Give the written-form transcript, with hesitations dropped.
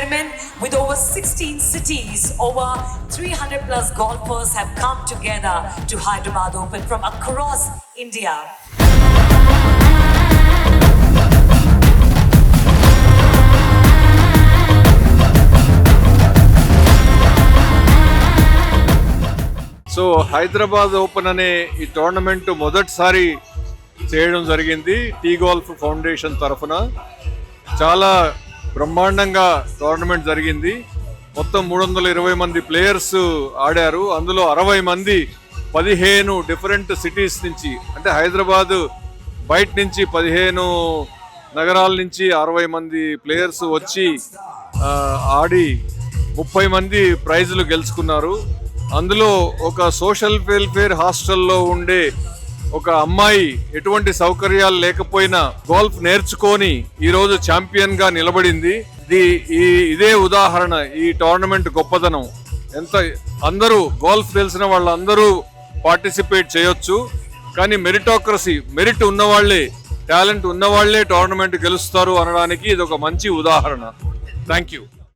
gentlemen, with over 16 cities, over 300 plus golfers have come together to Hyderabad Open from across India. So Hyderabad open అనే ఈ tournament మొదటిసారి చేయడం జరిగింది tea golf foundation తరఫున. చాలా బ్రహ్మాండంగా టోర్నమెంట్ జరిగింది. మొత్తం 320 మంది ప్లేయర్స్ ఆడారు. అందులో 60 మంది 15 డిఫరెంట్ సిటీస్ నుంచి, అంటే హైదరాబాద్ బయట నుంచి 15 నగరాల నుంచి 60 మంది ప్లేయర్స్ వచ్చి ఆడి 30 మంది ప్రైజులు గెలుచుకున్నారు. అందులో ఒక సోషల్ వెల్ఫేర్ హాస్టల్లో ఉండే ఒక అమ్మాయి ఎటువంటి సౌకర్యాలు లేకపోయినా గోల్ఫ్ నేర్చుకొని ఈరోజు ఛాంపియన్ గా నిలబడింది. ఇదే ఉదాహరణ ఈ టోర్నమెంట్ గొప్పదనం. అందరూ గోల్ఫ్ తెలిసిన వాళ్ళందరూ పార్టిసిపేట్ చేయొచ్చు, కానీ మెరిట్ ఉన్నవాళ్లే, టాలెంట్ ఉన్నవాళ్లే టోర్నమెంట్ గెలుస్తారు అనడానికి ఇది ఒక మంచి ఉదాహరణ. Thank you.